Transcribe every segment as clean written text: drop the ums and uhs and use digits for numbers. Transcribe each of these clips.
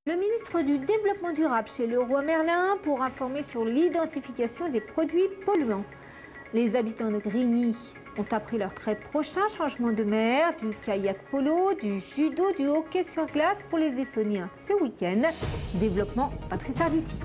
Le ministre du Développement durable chez Leroy Merlin pour informer sur l'identification des produits polluants. Les habitants de Grigny ont appris leur très prochain changement de mer, du kayak polo, du judo, du hockey sur glace pour les Essonniens ce week-end. Développement Patrice Arditi.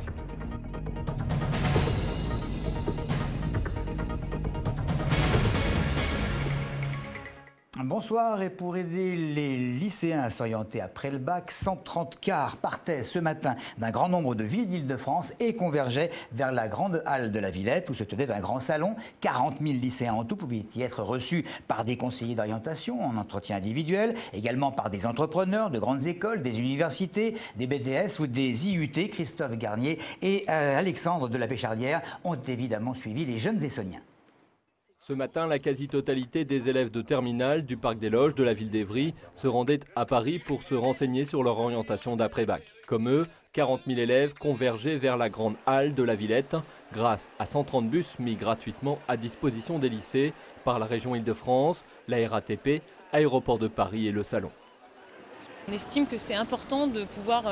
Bonsoir, et pour aider les lycéens à s'orienter après le bac, 130 cars partaient ce matin d'un grand nombre de villes d'Île-de-France et convergeaient vers la grande halle de la Villette où se tenait un grand salon. 40 000 lycéens en tout pouvaient y être reçus par des conseillers d'orientation en entretien individuel, également par des entrepreneurs de grandes écoles, des universités, des BTS ou des IUT. Christophe Garnier et Alexandre de la Péchardière ont évidemment suivi les jeunes Essonniens. Ce matin, la quasi-totalité des élèves de terminale du Parc des Loges de la ville d'Évry se rendaient à Paris pour se renseigner sur leur orientation d'après-bac. Comme eux, 40 000 élèves convergeaient vers la grande halle de la Villette grâce à 130 bus mis gratuitement à disposition des lycées par la région Île-de-France, la RATP, Aéroport de Paris et le Salon. On estime que c'est important de pouvoir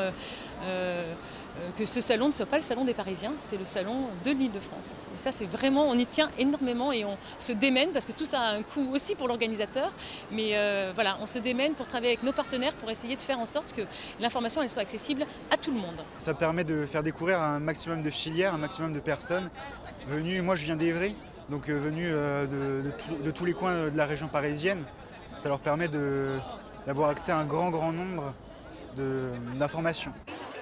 que ce salon ne soit pas le salon des Parisiens, c'est le salon de l'Île-de-France. Et ça, c'est vraiment, on y tient énormément et on se démène parce que tout ça a un coût aussi pour l'organisateur. Mais voilà, on se démène pour travailler avec nos partenaires pour essayer de faire en sorte que l'information elle soit accessible à tout le monde. Ça permet de faire découvrir un maximum de filières, un maximum de personnes venues. Moi, je viens d'Évry, donc venues de tous les coins de la région parisienne. Ça leur permet d'avoir accès à un grand nombre d'informations.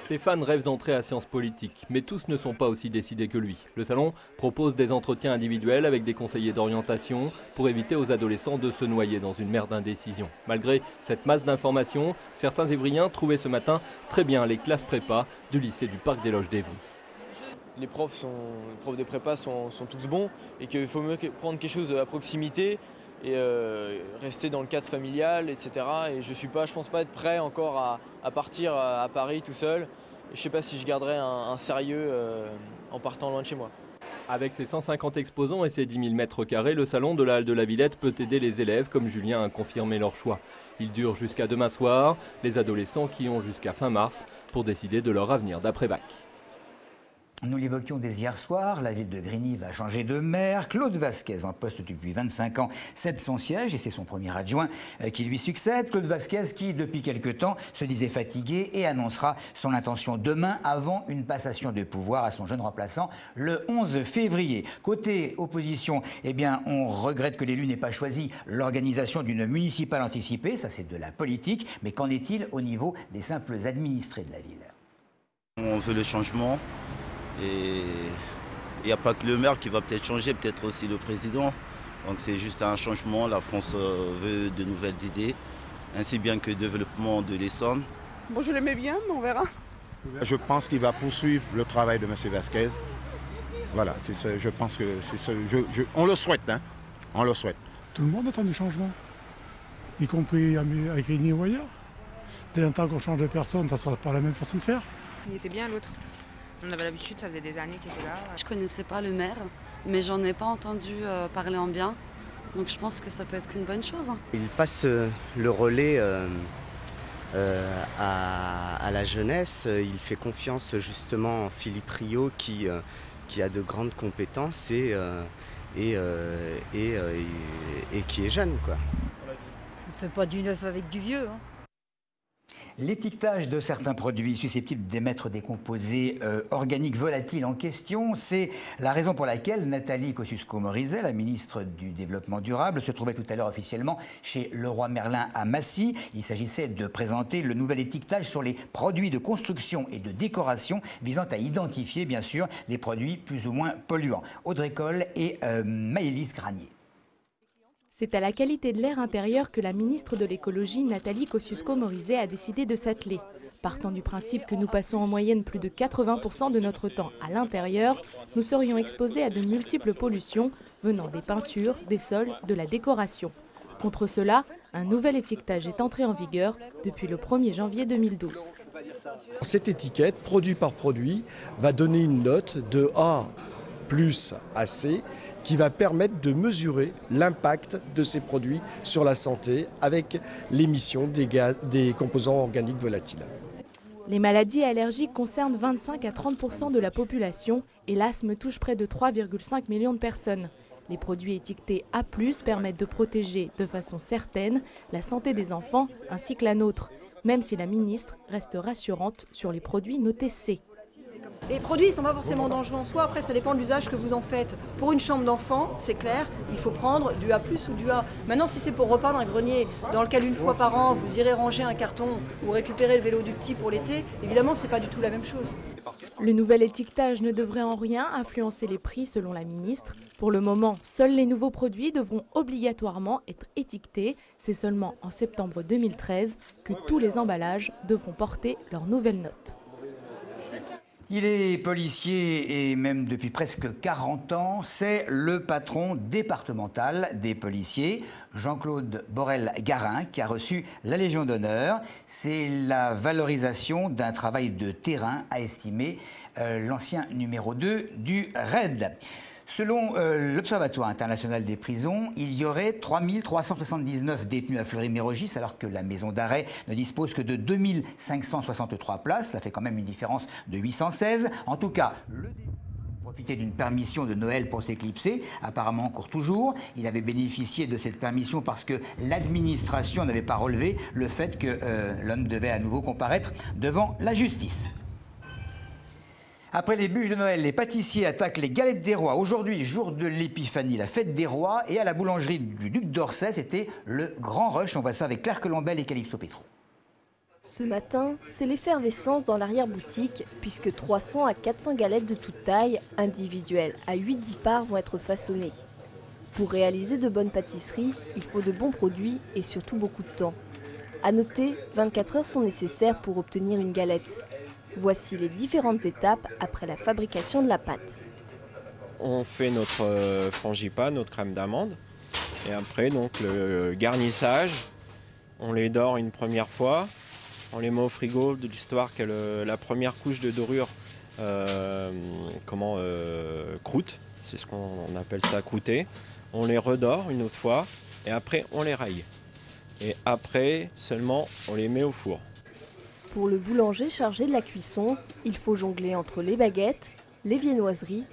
Stéphane rêve d'entrer à Sciences Politiques, mais tous ne sont pas aussi décidés que lui. Le salon propose des entretiens individuels avec des conseillers d'orientation pour éviter aux adolescents de se noyer dans une mer d'indécision. Malgré cette masse d'informations, certains Évriens trouvaient ce matin très bien les classes prépa du lycée du Parc des Loges d'Évry. Les profs de prépa sont tous bons et qu'il faut mieux prendre quelque chose à proximité et rester dans le cadre familial, etc. Et je pense pas être prêt encore à partir à Paris tout seul. Et je sais pas si je garderai un sérieux en partant loin de chez moi. Avec ses 150 exposants et ses 10 000 mètres carrés, le salon de la Halle de la Villette peut aider les élèves comme Julien à confirmer leur choix. Il dure jusqu'à demain soir, les adolescents qui ont jusqu'à fin mars pour décider de leur avenir d'après-bac. Nous l'évoquions dès hier soir, la ville de Grigny va changer de maire. Claude Vasquez, en poste depuis 25 ans, cède son siège et c'est son premier adjoint qui lui succède. Claude Vasquez qui, depuis quelque temps, se disait fatigué et annoncera son intention demain avant une passation de pouvoir à son jeune remplaçant le 11 février. Côté opposition, eh bien, on regrette que l'élu n'ait pas choisi l'organisation d'une municipale anticipée. Ça, c'est de la politique. Mais qu'en est-il au niveau des simples administrés de la ville? On veut le changement. Et il n'y a pas que le maire qui va peut-être changer, peut-être aussi le président. Donc c'est juste un changement. La France veut de nouvelles idées, ainsi bien que le développement de l'Essonne. Bon, je l'aimais bien, mais on verra. Je pense qu'il va poursuivre le travail de M. Vasquez. Voilà, je pense que c'est ça. On le souhaite, hein. On le souhaite. Tout le monde attend du changement, y compris à Grigny ou ailleurs. Dès longtemps qu'on change de personne, ça ne sera pas la même façon de faire. Il était bien l'autre. On avait l'habitude, ça faisait des années qu'il était là. Je ne connaissais pas le maire, mais j'en ai pas entendu parler en bien. Donc je pense que ça peut être qu'une bonne chose. Il passe le relais à la jeunesse. Il fait confiance justement à Philippe Rio qui a de grandes compétences et qui est jeune, quoi. On ne fait pas du neuf avec du vieux, hein. L'étiquetage de certains produits susceptibles d'émettre des composés organiques volatiles en question, c'est la raison pour laquelle Nathalie Kosciusko-Morizet, la ministre du Développement durable, se trouvait tout à l'heure officiellement chez Leroy Merlin à Massy. Il s'agissait de présenter le nouvel étiquetage sur les produits de construction et de décoration visant à identifier, bien sûr, les produits plus ou moins polluants. Audrey Coll et Maëlys Granier. C'est à la qualité de l'air intérieur que la ministre de l'écologie, Nathalie Kosciusko-Morizet, a décidé de s'atteler. Partant du principe que nous passons en moyenne plus de 80% de notre temps à l'intérieur, nous serions exposés à de multiples pollutions venant des peintures, des sols, de la décoration. Contre cela, un nouvel étiquetage est entré en vigueur depuis le 1er janvier 2012. Cette étiquette, produit par produit, va donner une note de A plus à C, qui va permettre de mesurer l'impact de ces produits sur la santé avec l'émission des composants organiques volatiles. Les maladies allergiques concernent 25 à 30% de la population et l'asthme touche près de 3,5 millions de personnes. Les produits étiquetés A+ permettent de protéger de façon certaine la santé des enfants ainsi que la nôtre, même si la ministre reste rassurante sur les produits notés C. Les produits ne sont pas forcément dangereux en soi, après ça dépend de l'usage que vous en faites. Pour une chambre d'enfant, c'est clair, il faut prendre du A+ ou du A. Maintenant, si c'est pour repeindre un grenier dans lequel une fois par an, vous irez ranger un carton ou récupérer le vélo du petit pour l'été, évidemment, c'est pas du tout la même chose. Le nouvel étiquetage ne devrait en rien influencer les prix selon la ministre. Pour le moment, seuls les nouveaux produits devront obligatoirement être étiquetés. C'est seulement en septembre 2013 que tous les emballages devront porter leur nouvelle note. Il est policier et même depuis presque 40 ans, c'est le patron départemental des policiers, Jean-Claude Borel-Garin, qui a reçu la Légion d'honneur. C'est la valorisation d'un travail de terrain, a estimé l'ancien numéro 2 du RAID. Selon l'Observatoire international des prisons, il y aurait 3379 détenus à Fleury-Mérogis, alors que la maison d'arrêt ne dispose que de 2563 places. Ça fait quand même une différence de 816. En tout cas, le profiter d'une permission de Noël pour s'éclipser, apparemment en cours toujours. Il avait bénéficié de cette permission parce que l'administration n'avait pas relevé le fait que l'homme devait à nouveau comparaître devant la justice. Après les bûches de Noël, les pâtissiers attaquent les galettes des rois. Aujourd'hui, jour de l'épiphanie, la fête des rois. Et à la boulangerie du Duc d'Orsay, c'était le grand rush. On voit ça avec Claire Colombel et Calypso Petro. Ce matin, c'est l'effervescence dans l'arrière-boutique, puisque 300 à 400 galettes de toute taille, individuelles à 8-10 parts, vont être façonnées. Pour réaliser de bonnes pâtisseries, il faut de bons produits et surtout beaucoup de temps. À noter, 24 heures sont nécessaires pour obtenir une galette. Voici les différentes étapes après la fabrication de la pâte. On fait notre frangipane, notre crème d'amande. Et après, donc, le garnissage, on les dore une première fois. On les met au frigo de l'histoire que la première couche de dorure croûte. C'est ce qu'on appelle ça croûter. On les redore une autre fois et après on les raille. Et après seulement on les met au four. Pour le boulanger chargé de la cuisson, il faut jongler entre les baguettes, les viennoiseries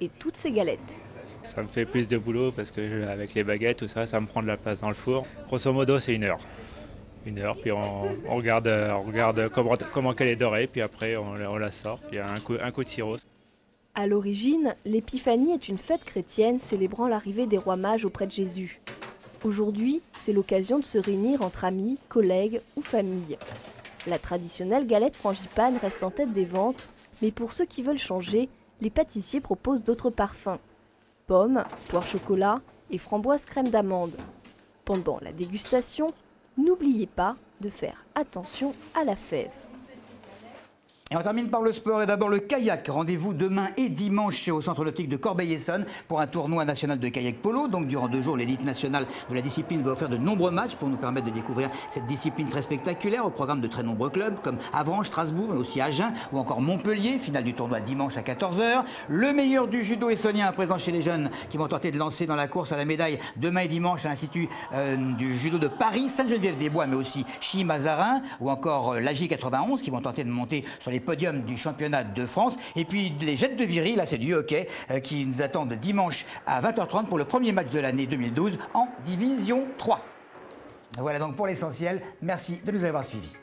et toutes ces galettes. Ça me fait plus de boulot parce que avec les baguettes, tout ça, ça me prend de la place dans le four. Grosso modo, c'est 1 heure. 1 heure, puis on regarde comment qu'elle est dorée, puis après on la sort, puis un coup de sirop. À l'origine, l'épiphanie est une fête chrétienne célébrant l'arrivée des rois mages auprès de Jésus. Aujourd'hui, c'est l'occasion de se réunir entre amis, collègues ou familles. La traditionnelle galette frangipane reste en tête des ventes, mais pour ceux qui veulent changer, les pâtissiers proposent d'autres parfums. Pommes, poire chocolat et framboise crème d'amande. Pendant la dégustation, n'oubliez pas de faire attention à la fève. Et on termine par le sport et d'abord le kayak. Rendez-vous demain et dimanche au centre nautique de Corbeil-Essonnes pour un tournoi national de kayak polo. Donc durant 2 jours, l'élite nationale de la discipline va offrir de nombreux matchs pour nous permettre de découvrir cette discipline très spectaculaire au programme de très nombreux clubs comme Avranches, Strasbourg, mais aussi Agen ou encore Montpellier. Finale du tournoi dimanche à 14 h. Le meilleur du judo essonnien présent chez les jeunes qui vont tenter de lancer dans la course à la médaille demain et dimanche à l'Institut du judo de Paris, Sainte-Geneviève-des-Bois, mais aussi Chilly-Mazarin ou encore l'AJ91 qui vont tenter de monter sur les podiums du championnat de France. Et puis les Jettes de Viry, là c'est du hockey qui nous attendent dimanche à 20h30 pour le premier match de l'année 2012 en Division 3. Voilà donc pour l'essentiel. Merci de nous avoir suivis.